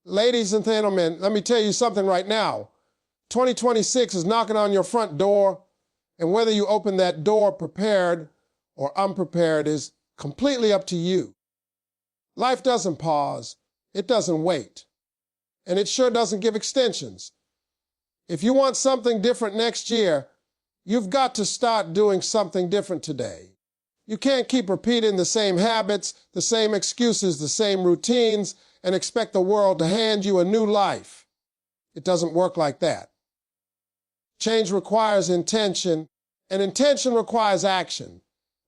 Ladies and gentlemen, let me tell you something right now. 2026 is knocking on your front door, and whether you open that door prepared or unprepared is completely up to you. Life doesn't pause, it doesn't wait, and it sure doesn't give extensions. If you want something different next year, you've got to start doing something different today. You can't keep repeating the same habits, the same excuses, the same routines, and expect the world to hand you a new life. It doesn't work like that. Change requires intention, and intention requires action.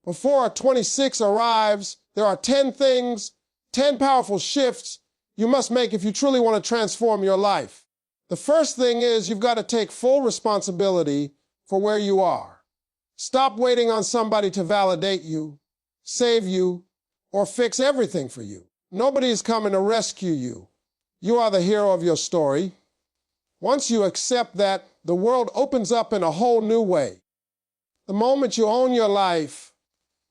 Before 26 arrives, there are 10 things, 10 powerful shifts you must make if you truly want to transform your life. The first thing is you've got to take full responsibility for where you are. Stop waiting on somebody to validate you, save you, or fix everything for you. Nobody is coming to rescue you. You are the hero of your story. Once you accept that, the world opens up in a whole new way. The moment you own your life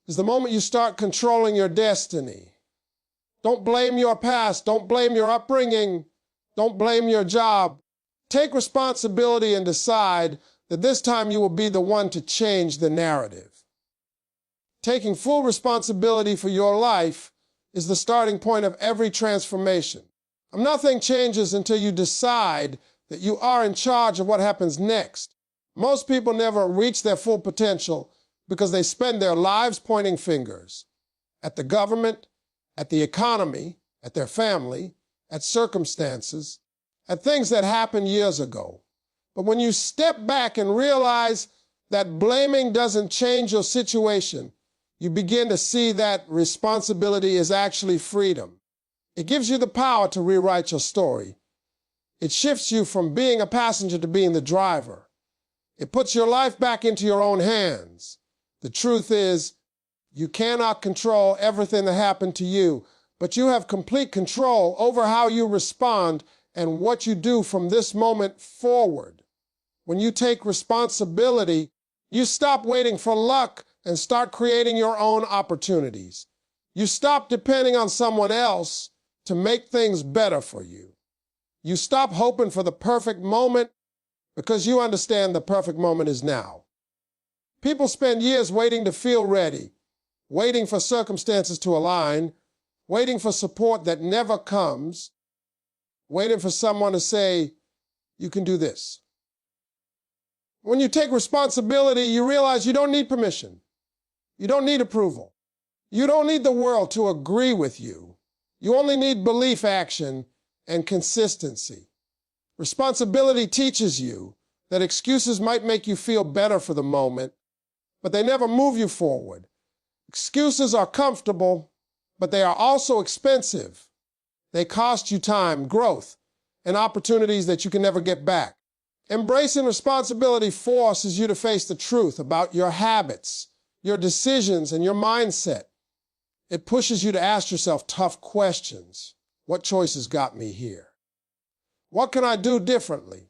is the moment you start controlling your destiny. Don't blame your past. Don't blame your upbringing. Don't blame your job. Take responsibility and decide that this time you will be the one to change the narrative. Taking full responsibility for your life is the starting point of every transformation. Nothing changes until you decide that you are in charge of what happens next. Most people never reach their full potential because they spend their lives pointing fingers at the government, at the economy, at their family, at circumstances, at things that happened years ago. But when you step back and realize that blaming doesn't change your situation, you begin to see that responsibility is actually freedom. It gives you the power to rewrite your story. It shifts you from being a passenger to being the driver. It puts your life back into your own hands. The truth is, you cannot control everything that happened to you, but you have complete control over how you respond and what you do from this moment forward. When you take responsibility, you stop waiting for luck and start creating your own opportunities. You stop depending on someone else to make things better for you. You stop hoping for the perfect moment because you understand the perfect moment is now. People spend years waiting to feel ready, waiting for circumstances to align, waiting for support that never comes, waiting for someone to say, you can do this. When you take responsibility, you realize you don't need permission. You don't need approval. You don't need the world to agree with you. You only need belief, action, and consistency. Responsibility teaches you that excuses might make you feel better for the moment, but they never move you forward. Excuses are comfortable, but they are also expensive. They cost you time, growth, and opportunities that you can never get back. Embracing responsibility forces you to face the truth about your habits, your decisions, and your mindset. It pushes you to ask yourself tough questions. What choices got me here? What can I do differently?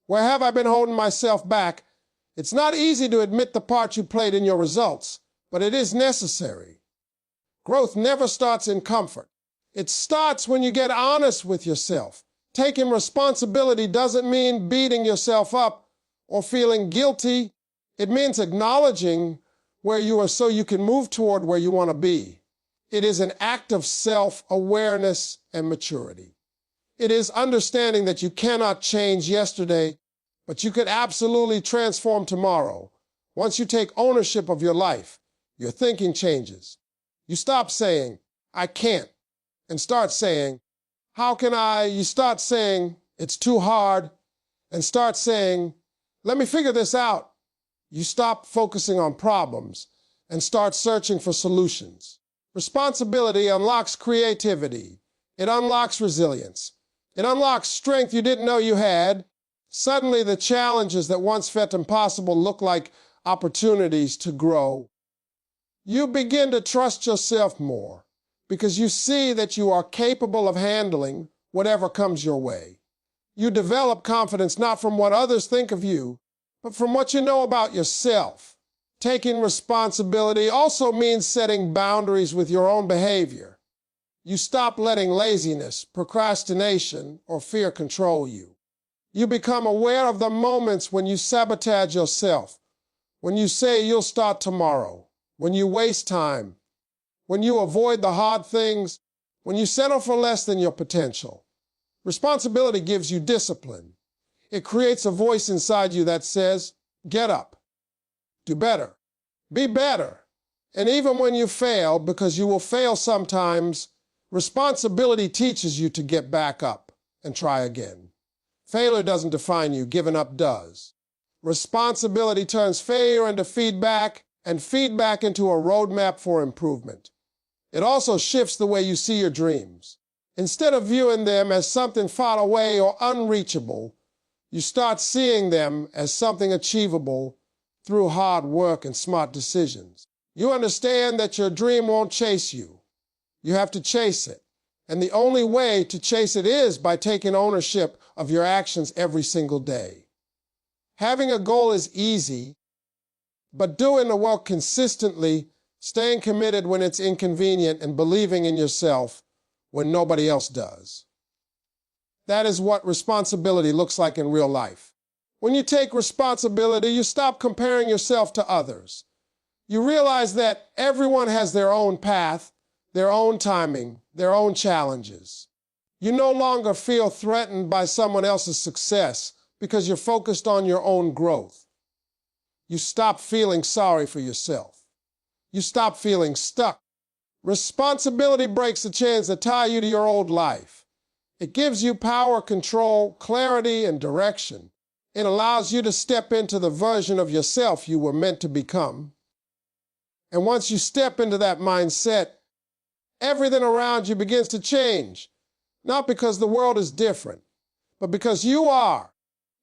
Where have I been holding myself back? It's not easy to admit the part you played in your results, but it is necessary. Growth never starts in comfort. It starts when you get honest with yourself. Taking responsibility doesn't mean beating yourself up or feeling guilty. It means acknowledging where you are so you can move toward where you want to be. It is an act of self-awareness and maturity. It is understanding that you cannot change yesterday, but you could absolutely transform tomorrow. Once you take ownership of your life, your thinking changes. You stop saying, I can't, and start saying, how can I? You start saying, it's too hard, and start saying, let me figure this out. You stop focusing on problems and start searching for solutions. Responsibility unlocks creativity. It unlocks resilience. It unlocks strength you didn't know you had. Suddenly, the challenges that once felt impossible look like opportunities to grow. You begin to trust yourself more because you see that you are capable of handling whatever comes your way. You develop confidence not from what others think of you, but from what you know about yourself. Taking responsibility also means setting boundaries with your own behavior. You stop letting laziness, procrastination, or fear control you. You become aware of the moments when you sabotage yourself, when you say you'll start tomorrow, when you waste time, when you avoid the hard things, when you settle for less than your potential. Responsibility gives you discipline. It creates a voice inside you that says, get up, do better, be better. And even when you fail, because you will fail sometimes, responsibility teaches you to get back up and try again. Failure doesn't define you, giving up does. Responsibility turns failure into feedback, and feedback into a roadmap for improvement. It also shifts the way you see your dreams. Instead of viewing them as something far away or unreachable, you start seeing them as something achievable through hard work and smart decisions. You understand that your dream won't chase you. You have to chase it. And the only way to chase it is by taking ownership of your actions every single day. Having a goal is easy, but doing the work consistently, staying committed when it's inconvenient, and believing in yourself when nobody else does. That is what responsibility looks like in real life. When you take responsibility, you stop comparing yourself to others. You realize that everyone has their own path, their own timing, their own challenges. You no longer feel threatened by someone else's success because you're focused on your own growth. You stop feeling sorry for yourself. You stop feeling stuck. Responsibility breaks the chains that tie you to your old life. It gives you power, control, clarity, and direction. It allows you to step into the version of yourself you were meant to become. And once you step into that mindset, everything around you begins to change. Not because the world is different, but because you are.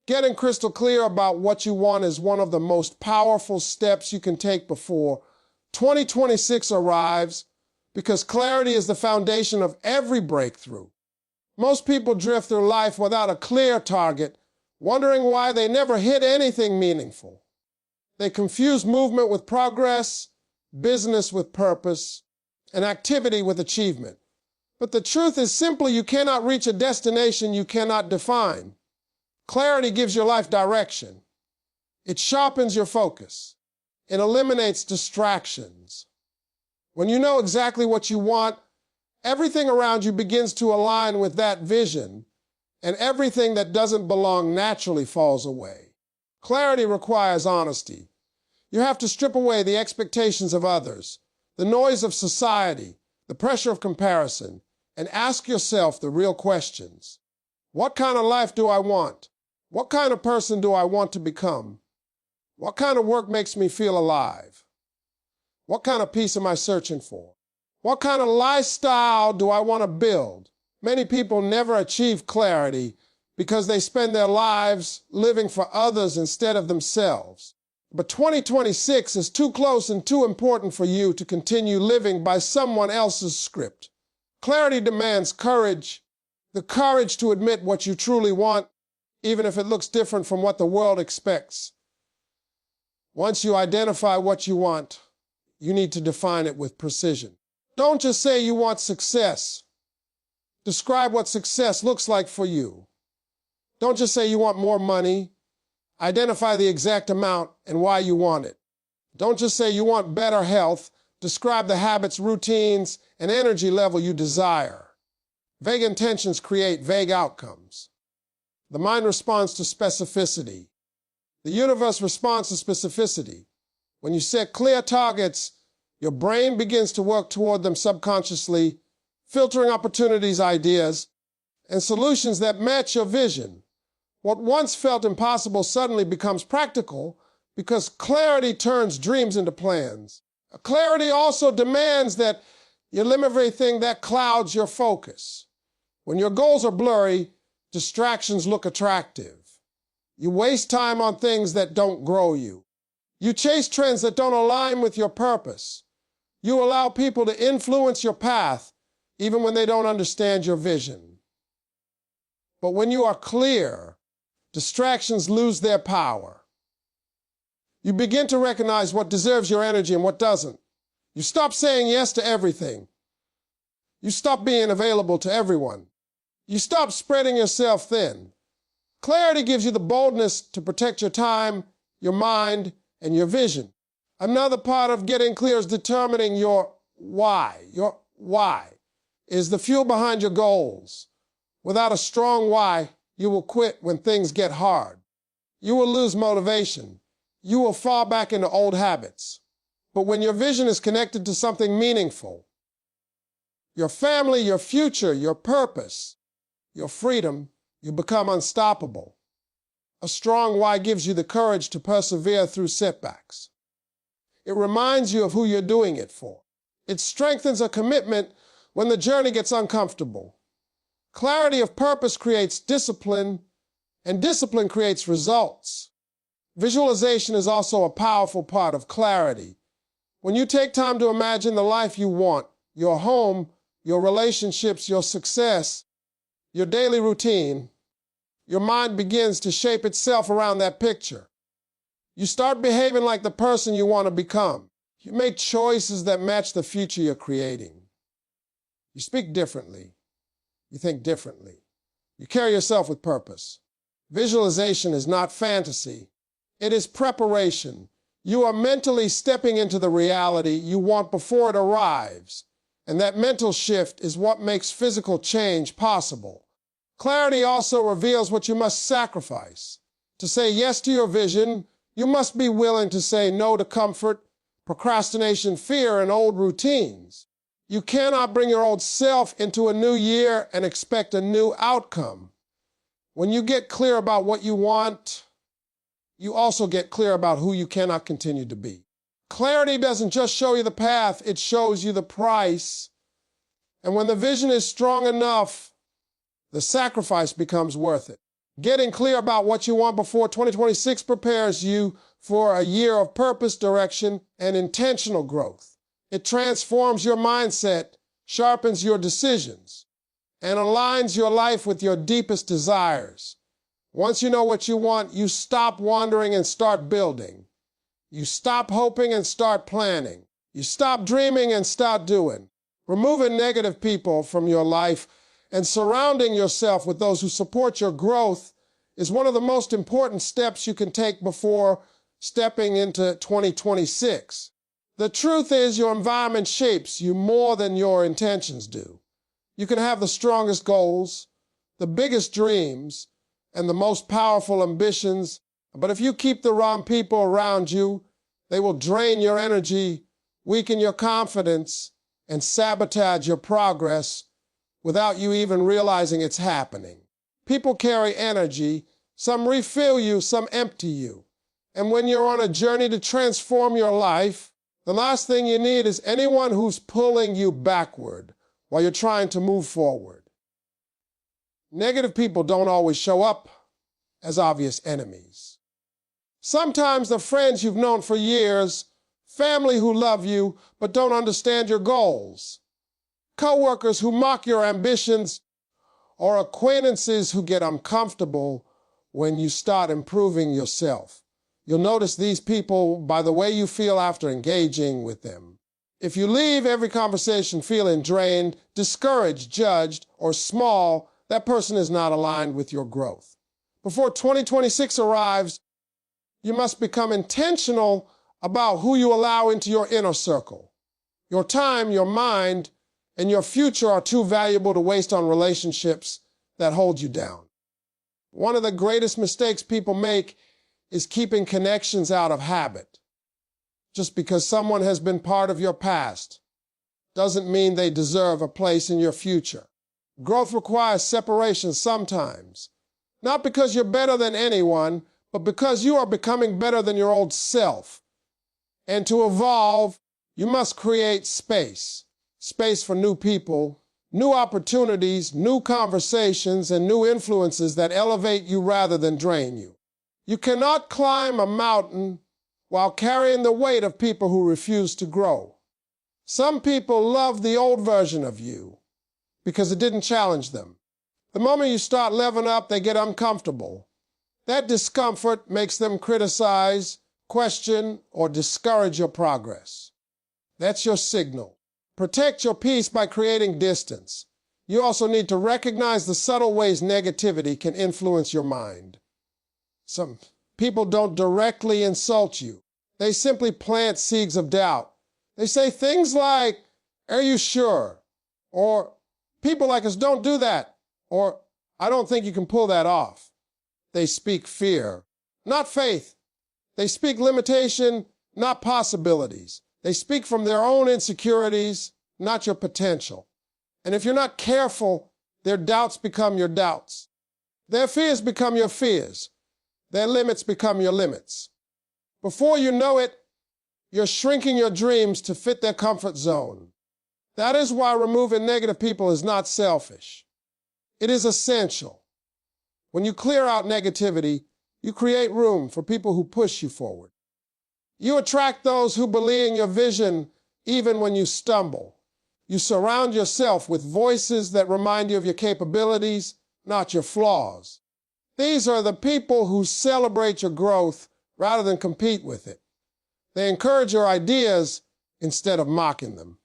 Getting crystal clear about what you want is one of the most powerful steps you can take before 2026 arrives, because clarity is the foundation of every breakthrough. Most people drift through life without a clear target, wondering why they never hit anything meaningful. They confuse movement with progress, business with purpose, and activity with achievement. But the truth is simply you cannot reach a destination you cannot define. Clarity gives your life direction. It sharpens your focus. It eliminates distractions. When you know exactly what you want, everything around you begins to align with that vision, and everything that doesn't belong naturally falls away. Clarity requires honesty. You have to strip away the expectations of others, the noise of society, the pressure of comparison, and ask yourself the real questions. What kind of life do I want? What kind of person do I want to become? What kind of work makes me feel alive? What kind of peace am I searching for? What kind of lifestyle do I want to build? Many people never achieve clarity because they spend their lives living for others instead of themselves. But 2026 is too close and too important for you to continue living by someone else's script. Clarity demands courage, the courage to admit what you truly want, even if it looks different from what the world expects. Once you identify what you want, you need to define it with precision. Don't just say you want success. Describe what success looks like for you. Don't just say you want more money. Identify the exact amount and why you want it. Don't just say you want better health. Describe the habits, routines, and energy level you desire. Vague intentions create vague outcomes. The mind responds to specificity. The universe responds to specificity. When you set clear targets, your brain begins to work toward them subconsciously, filtering opportunities, ideas, and solutions that match your vision. What once felt impossible suddenly becomes practical because clarity turns dreams into plans. Clarity also demands that you eliminate everything that clouds your focus. When your goals are blurry, distractions look attractive. You waste time on things that don't grow you. You chase trends that don't align with your purpose. You allow people to influence your path, even when they don't understand your vision. But when you are clear, distractions lose their power. You begin to recognize what deserves your energy and what doesn't. You stop saying yes to everything. You stop being available to everyone. You stop spreading yourself thin. Clarity gives you the boldness to protect your time, your mind, and your vision. Another part of getting clear is determining your why. Your why is the fuel behind your goals. Without a strong why, you will quit when things get hard. You will lose motivation. You will fall back into old habits. But when your vision is connected to something meaningful, your family, your future, your purpose, your freedom, you become unstoppable. A strong why gives you the courage to persevere through setbacks. It reminds you of who you're doing it for. It strengthens a commitment when the journey gets uncomfortable. Clarity of purpose creates discipline, and discipline creates results. Visualization is also a powerful part of clarity. When you take time to imagine the life you want, your home, your relationships, your success, your daily routine, your mind begins to shape itself around that picture. You start behaving like the person you want to become. You make choices that match the future you're creating. You speak differently. You think differently. You carry yourself with purpose. Visualization is not fantasy. It is preparation. You are mentally stepping into the reality you want before it arrives. And that mental shift is what makes physical change possible. Clarity also reveals what you must sacrifice. To say yes to your vision, you must be willing to say no to comfort, procrastination, fear, and old routines. You cannot bring your old self into a new year and expect a new outcome. When you get clear about what you want, you also get clear about who you cannot continue to be. Clarity doesn't just show you the path, it shows you the price. And when the vision is strong enough, the sacrifice becomes worth it. Getting clear about what you want before 2026 prepares you for a year of purpose, direction, and intentional growth. It transforms your mindset, sharpens your decisions, and aligns your life with your deepest desires. Once you know what you want, you stop wandering and start building. You stop hoping and start planning. You stop dreaming and start doing. Removing negative people from your life and surrounding yourself with those who support your growth is one of the most important steps you can take before stepping into 2026. The truth is, your environment shapes you more than your intentions do. You can have the strongest goals, the biggest dreams, and the most powerful ambitions, but if you keep the wrong people around you, they will drain your energy, weaken your confidence, and sabotage your progress without you even realizing it's happening. People carry energy. Some refill you, some empty you. And when you're on a journey to transform your life, the last thing you need is anyone who's pulling you backward while you're trying to move forward. Negative people don't always show up as obvious enemies. Sometimes they're friends you've known for years, family who love you but don't understand your goals, coworkers who mock your ambitions, or acquaintances who get uncomfortable when you start improving yourself. You'll notice these people by the way you feel after engaging with them. If you leave every conversation feeling drained, discouraged, judged, or small, that person is not aligned with your growth. Before 2026 arrives, you must become intentional about who you allow into your inner circle. Your time, your mind, and your future are too valuable to waste on relationships that hold you down. One of the greatest mistakes people make is keeping connections out of habit. Just because someone has been part of your past doesn't mean they deserve a place in your future. Growth requires separation sometimes, not because you're better than anyone, but because you are becoming better than your old self. And to evolve, you must create space. Space for new people, new opportunities, new conversations, and new influences that elevate you rather than drain you. You cannot climb a mountain while carrying the weight of people who refuse to grow. Some people love the old version of you because it didn't challenge them. The moment you start leveling up, they get uncomfortable. That discomfort makes them criticize, question, or discourage your progress. That's your signal. Protect your peace by creating distance. You also need to recognize the subtle ways negativity can influence your mind. Some people don't directly insult you. They simply plant seeds of doubt. They say things like, "Are you sure?" Or, "People like us don't do that." Or, "I don't think you can pull that off." They speak fear, not faith. They speak limitation, not possibilities. They speak from their own insecurities, not your potential. And if you're not careful, their doubts become your doubts. Their fears become your fears. Their limits become your limits. Before you know it, you're shrinking your dreams to fit their comfort zone. That is why removing negative people is not selfish. It is essential. When you clear out negativity, you create room for people who push you forward. You attract those who believe in your vision even when you stumble. You surround yourself with voices that remind you of your capabilities, not your flaws. These are the people who celebrate your growth rather than compete with it. They encourage your ideas instead of mocking them.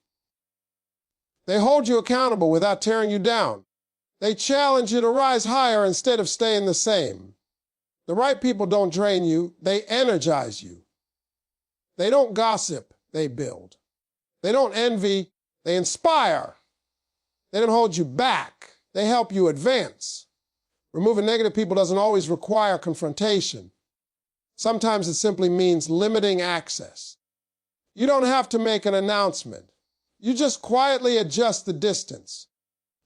They hold you accountable without tearing you down. They challenge you to rise higher instead of staying the same. The right people don't drain you, they energize you. They don't gossip, they build. They don't envy, they inspire. They don't hold you back, they help you advance. Removing negative people doesn't always require confrontation. Sometimes it simply means limiting access. You don't have to make an announcement. You just quietly adjust the distance.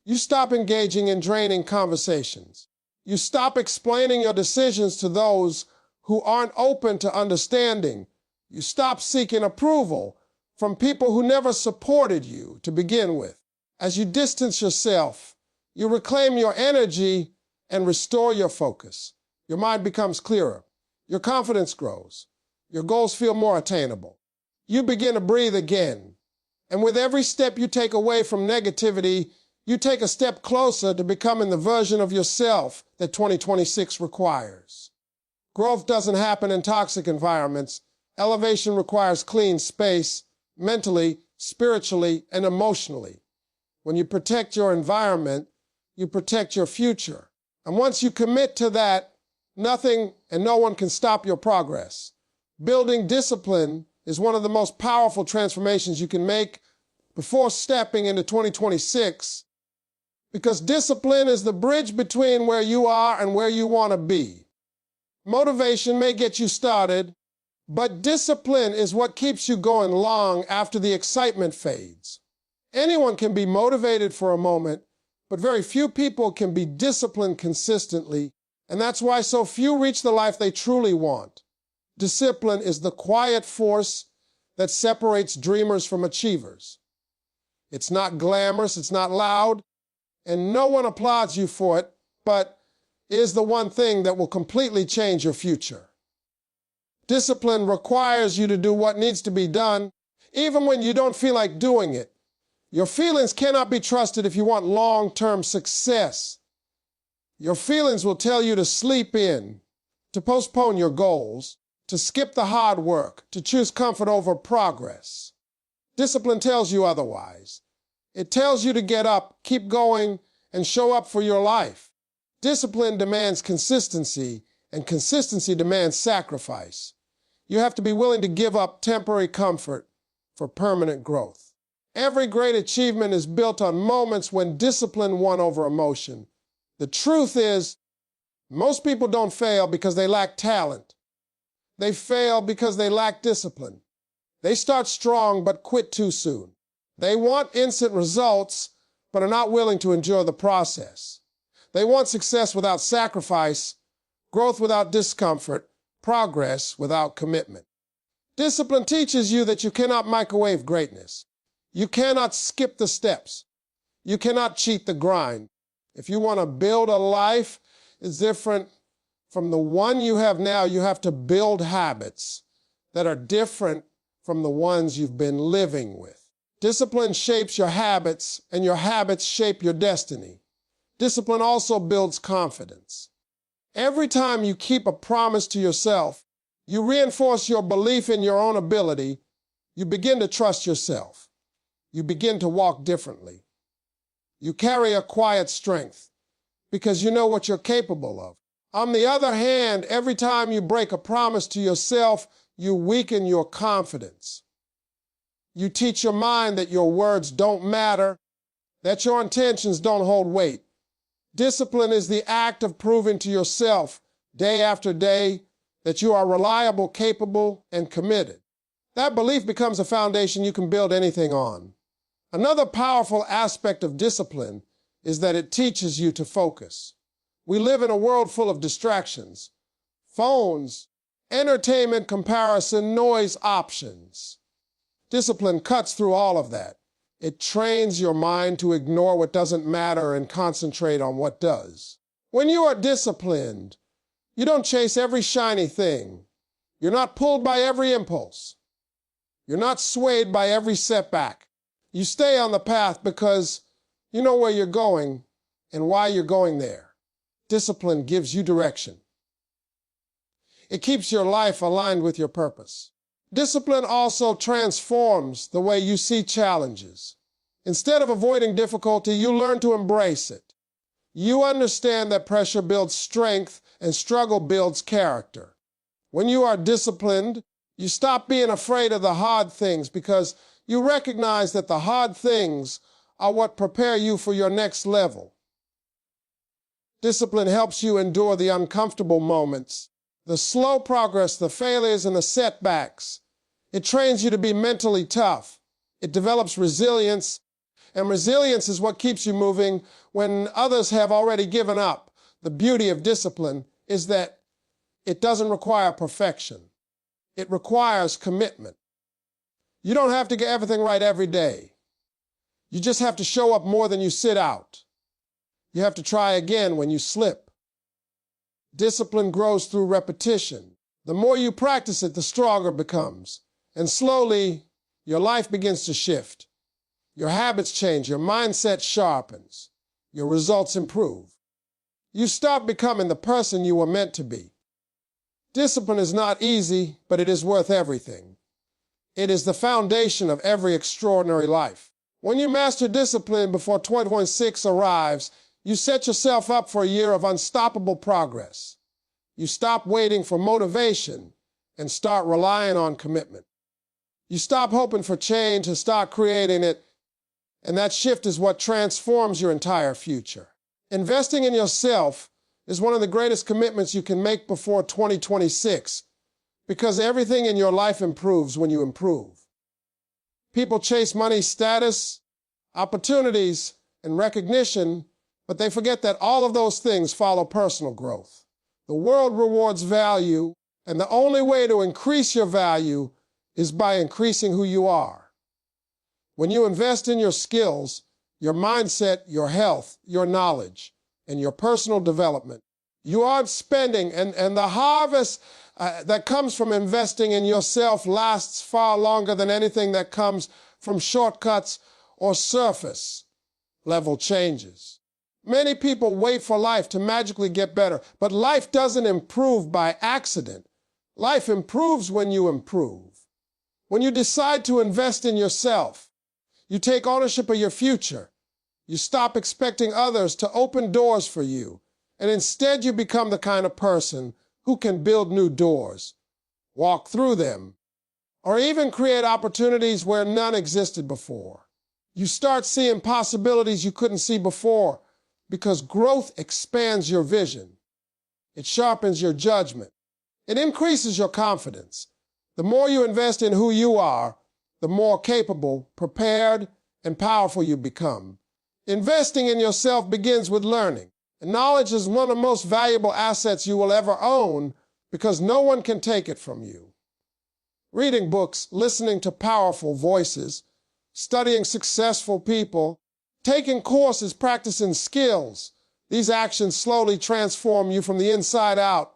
You stop engaging in draining conversations. You stop explaining your decisions to those who aren't open to understanding. You stop seeking approval from people who never supported you to begin with. As you distance yourself, you reclaim your energy and restore your focus. Your mind becomes clearer. Your confidence grows. Your goals feel more attainable. You begin to breathe again. And with every step you take away from negativity, you take a step closer to becoming the version of yourself that 2026 requires. Growth doesn't happen in toxic environments. Elevation requires clean space, mentally, spiritually, and emotionally. When you protect your environment, you protect your future. And once you commit to that, nothing and no one can stop your progress. Building discipline is one of the most powerful transformations you can make before stepping into 2026, because discipline is the bridge between where you are and where you want to be. Motivation may get you started, but discipline is what keeps you going long after the excitement fades. Anyone can be motivated for a moment, but very few people can be disciplined consistently, and that's why so few reach the life they truly want. Discipline is the quiet force that separates dreamers from achievers. It's not glamorous, it's not loud, and no one applauds you for it, but it is the one thing that will completely change your future. Discipline requires you to do what needs to be done, even when you don't feel like doing it. Your feelings cannot be trusted if you want long-term success. Your feelings will tell you to sleep in, to postpone your goals, to skip the hard work, to choose comfort over progress. Discipline tells you otherwise. It tells you to get up, keep going, and show up for your life. Discipline demands consistency, and consistency demands sacrifice. You have to be willing to give up temporary comfort for permanent growth. Every great achievement is built on moments when discipline won over emotion. The truth is, most people don't fail because they lack talent. They fail because they lack discipline. They start strong but quit too soon. They want instant results but are not willing to endure the process. They want success without sacrifice, growth without discomfort, progress without commitment. Discipline teaches you that you cannot microwave greatness. You cannot skip the steps. You cannot cheat the grind. If you want to build a life that's different from the one you have now, you have to build habits that are different from the ones you've been living with. Discipline shapes your habits, and your habits shape your destiny. Discipline also builds confidence. Every time you keep a promise to yourself, you reinforce your belief in your own ability, you begin to trust yourself. you begin to walk differently. You carry a quiet strength because you know what you're capable of. On the other hand, every time you break a promise to yourself, you weaken your confidence. You teach your mind that your words don't matter, that your intentions don't hold weight. Discipline is the act of proving to yourself day after day that you are reliable, capable, and committed. That belief becomes a foundation you can build anything on. Another powerful aspect of discipline is that it teaches you to focus. We live in a world full of distractions, phones, entertainment, comparison, noise, options. Discipline cuts through all of that. It trains your mind to ignore what doesn't matter and concentrate on what does. When you are disciplined, you don't chase every shiny thing. You're not pulled by every impulse. You're not swayed by every setback. You stay on the path because you know where you're going and why you're going there. Discipline gives you direction. It keeps your life aligned with your purpose. Discipline also transforms the way you see challenges. Instead of avoiding difficulty, you learn to embrace it. You understand that pressure builds strength and struggle builds character. When you are disciplined, you stop being afraid of the hard things because you recognize that the hard things are what prepare you for your next level. Discipline helps you endure the uncomfortable moments, the slow progress, the failures, and the setbacks. It trains you to be mentally tough. It develops resilience, and resilience is what keeps you moving when others have already given up. The beauty of discipline is that it doesn't require perfection. It requires commitment. You don't have to get everything right every day. You just have to show up more than you sit out. You have to try again when you slip. Discipline grows through repetition. The more you practice it, the stronger it becomes. And slowly, your life begins to shift. Your habits change, your mindset sharpens, your results improve. You stop becoming the person you were meant to be. Discipline is not easy, but it is worth everything. It is the foundation of every extraordinary life. When you master discipline before 2026 arrives, you set yourself up for a year of unstoppable progress. You stop waiting for motivation and start relying on commitment. You stop hoping for change and start creating it, and that shift is what transforms your entire future. Investing in yourself is one of the greatest commitments you can make before 2026 because everything in your life improves when you improve. People chase money, status, opportunities, and recognition, but they forget that all of those things follow personal growth. The world rewards value, and the only way to increase your value is by increasing who you are. When you invest in your skills, your mindset, your health, your knowledge, and your personal development, you aren't spending, and the harvest that comes from investing in yourself lasts far longer than anything that comes from shortcuts or surface-level changes. Many people wait for life to magically get better, but life doesn't improve by accident. Life improves when you improve. When you decide to invest in yourself, you take ownership of your future. You stop expecting others to open doors for you, and instead you become the kind of person who can build new doors, walk through them, or even create opportunities where none existed before. You start seeing possibilities you couldn't see before because growth expands your vision. It sharpens your judgment. It increases your confidence. The more you invest in who you are, the more capable, prepared, and powerful you become. Investing in yourself begins with learning. And knowledge is one of the most valuable assets you will ever own because no one can take it from you. Reading books, listening to powerful voices, studying successful people, taking courses, practicing skills, these actions slowly transform you from the inside out.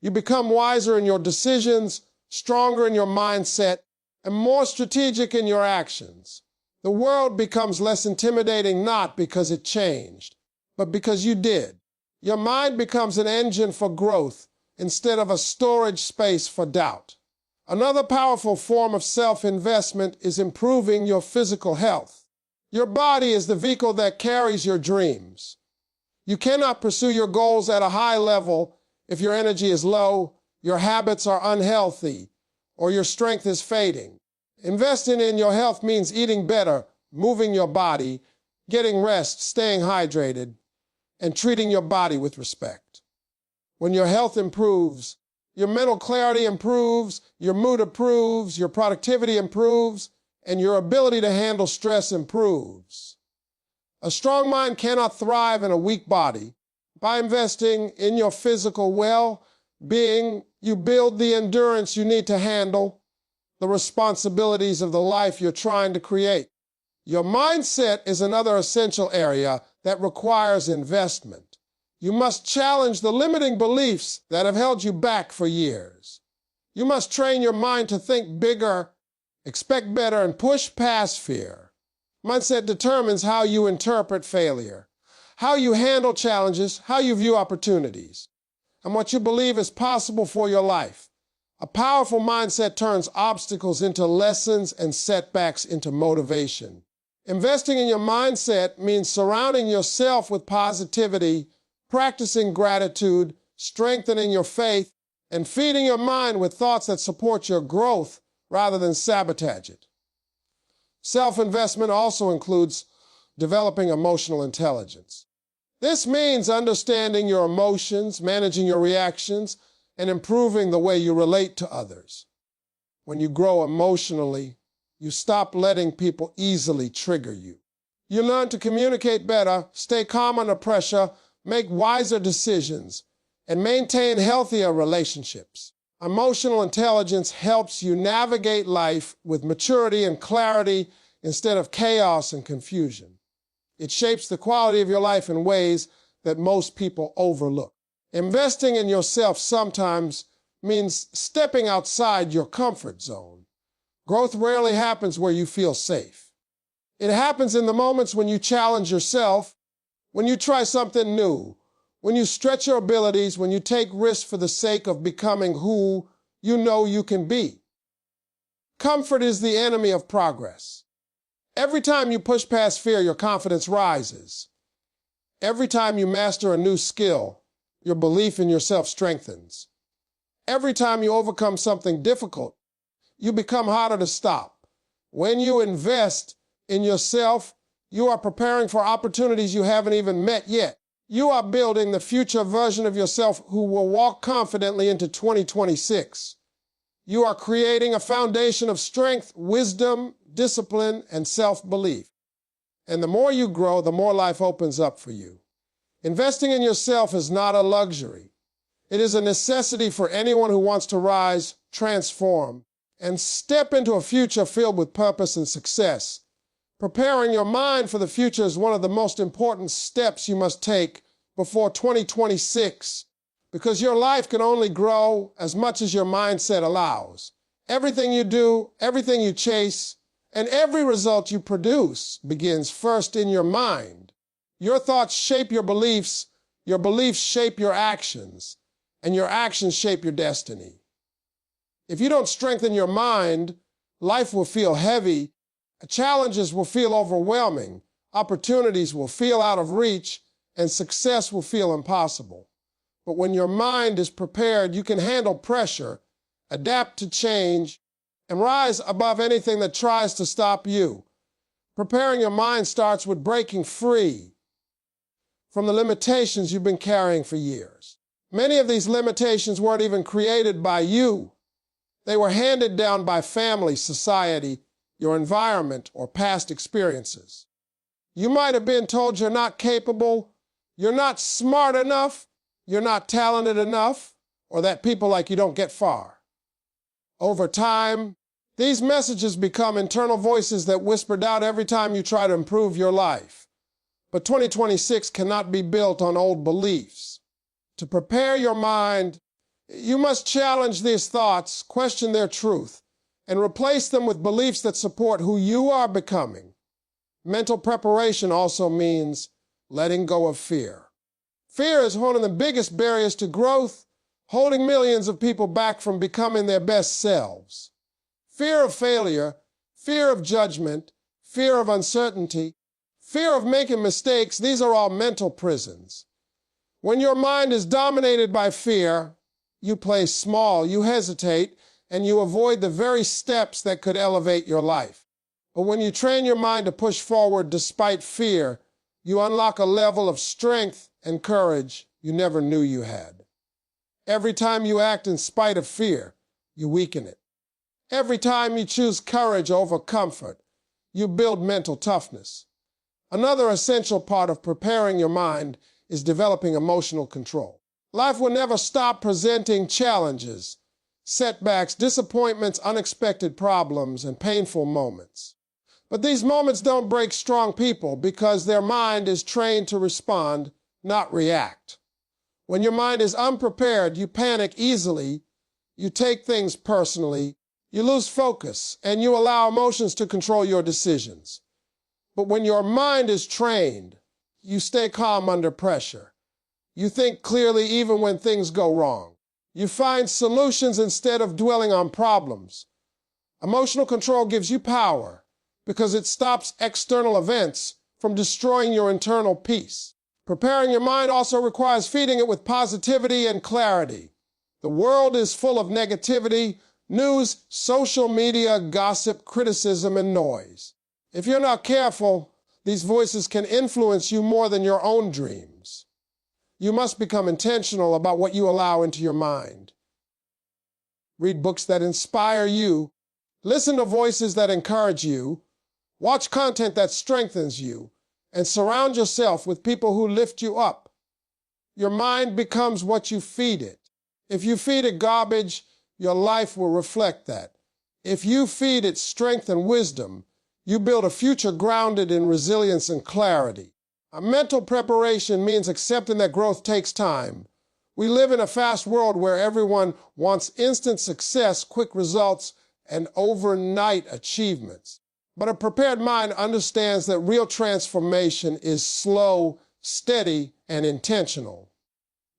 You become wiser in your decisions, stronger in your mindset, and more strategic in your actions. The world becomes less intimidating not because it changed, but because you did. Your mind becomes an engine for growth instead of a storage space for doubt. Another powerful form of self-investment is improving your physical health. Your body is the vehicle that carries your dreams. You cannot pursue your goals at a high level if your energy is low, your habits are unhealthy, or your strength is fading. Investing in your health means eating better, moving your body, getting rest, staying hydrated, and treating your body with respect. When your health improves, your mental clarity improves, your mood improves, your productivity improves, and your ability to handle stress improves. A strong mind cannot thrive in a weak body. By investing in your physical well-being, you build the endurance you need to handle the responsibilities of the life you're trying to create. Your mindset is another essential area that requires investment. You must challenge the limiting beliefs that have held you back for years. You must train your mind to think bigger, expect better, and push past fear. Mindset determines how you interpret failure, how you handle challenges, how you view opportunities, and what you believe is possible for your life. A powerful mindset turns obstacles into lessons and setbacks into motivation. Investing in your mindset means surrounding yourself with positivity, practicing gratitude, strengthening your faith, and feeding your mind with thoughts that support your growth rather than sabotage it. Self-investment also includes developing emotional intelligence. This means understanding your emotions, managing your reactions, and improving the way you relate to others. When you grow emotionally, you stop letting people easily trigger you. You learn to communicate better, stay calm under pressure, make wiser decisions, and maintain healthier relationships. Emotional intelligence helps you navigate life with maturity and clarity instead of chaos and confusion. It shapes the quality of your life in ways that most people overlook. Investing in yourself sometimes means stepping outside your comfort zone. Growth rarely happens where you feel safe. It happens in the moments when you challenge yourself, when you try something new, when you stretch your abilities, when you take risks for the sake of becoming who you know you can be. Comfort is the enemy of progress. Every time you push past fear, your confidence rises. Every time you master a new skill, your belief in yourself strengthens. Every time you overcome something difficult, you become harder to stop. When you invest in yourself, you are preparing for opportunities you haven't even met yet. You are building the future version of yourself who will walk confidently into 2026. You are creating a foundation of strength, wisdom, discipline, and self-belief. And the more you grow, the more life opens up for you. Investing in yourself is not a luxury. It is a necessity for anyone who wants to rise, transform, and step into a future filled with purpose and success. Preparing your mind for the future is one of the most important steps you must take before 2026, because your life can only grow as much as your mindset allows. Everything you do, everything you chase, and every result you produce begins first in your mind. Your thoughts shape your beliefs shape your actions, and your actions shape your destiny. If you don't strengthen your mind, life will feel heavy, challenges will feel overwhelming, opportunities will feel out of reach, and success will feel impossible. But when your mind is prepared, you can handle pressure, adapt to change, and rise above anything that tries to stop you. Preparing your mind starts with breaking free from the limitations you've been carrying for years. Many of these limitations weren't even created by you. They were handed down by family, society, your environment, or past experiences. You might have been told you're not capable, you're not smart enough, you're not talented enough, or that people like you don't get far. Over time, these messages become internal voices that whisper doubt every time you try to improve your life. But 2026 cannot be built on old beliefs. To prepare your mind, you must challenge these thoughts, question their truth, and replace them with beliefs that support who you are becoming. Mental preparation also means letting go of fear. Fear is one of the biggest barriers to growth, holding millions of people back from becoming their best selves. Fear of failure, fear of judgment, fear of uncertainty, fear of making mistakes, these are all mental prisons. When your mind is dominated by fear, you play small, you hesitate, and you avoid the very steps that could elevate your life. But when you train your mind to push forward despite fear, you unlock a level of strength and courage you never knew you had. Every time you act in spite of fear, you weaken it. Every time you choose courage over comfort, you build mental toughness. Another essential part of preparing your mind is developing emotional control. Life will never stop presenting challenges, setbacks, disappointments, unexpected problems, and painful moments. But these moments don't break strong people because their mind is trained to respond, not react. When your mind is unprepared, you panic easily, you take things personally, you lose focus, and you allow emotions to control your decisions. But when your mind is trained, you stay calm under pressure. You think clearly even when things go wrong. You find solutions instead of dwelling on problems. Emotional control gives you power because it stops external events from destroying your internal peace. Preparing your mind also requires feeding it with positivity and clarity. The world is full of negativity, news, social media, gossip, criticism, and noise. If you're not careful, these voices can influence you more than your own dreams. You must become intentional about what you allow into your mind. Read books that inspire you. Listen to voices that encourage you. Watch content that strengthens you. And surround yourself with people who lift you up. Your mind becomes what you feed it. If you feed it garbage, your life will reflect that. If you feed it strength and wisdom, you build a future grounded in resilience and clarity. A mental preparation means accepting that growth takes time. We live in a fast world where everyone wants instant success, quick results, and overnight achievements. But a prepared mind understands that real transformation is slow, steady, and intentional.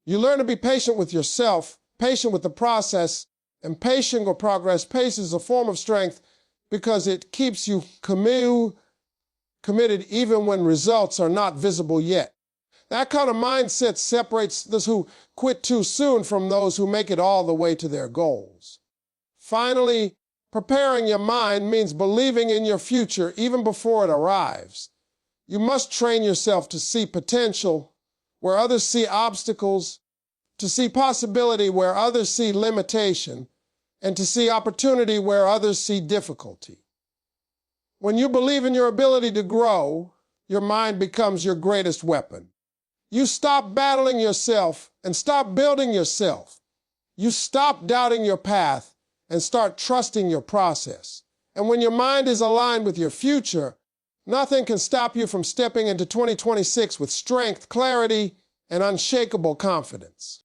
You learn to be patient with yourself, patient with the process, and patient with progress. Pace is a form of strength because it keeps you committed even when results are not visible yet. That kind of mindset separates those who quit too soon from those who make it all the way to their goals. Finally, preparing your mind means believing in your future even before it arrives. You must train yourself to see potential where others see obstacles, to see possibility where others see limitation, and to see opportunity where others see difficulty. When you believe in your ability to grow, your mind becomes your greatest weapon. You stop battling yourself and stop building yourself. You stop doubting your path and start trusting your process. And when your mind is aligned with your future, nothing can stop you from stepping into 2026 with strength, clarity, and unshakable confidence.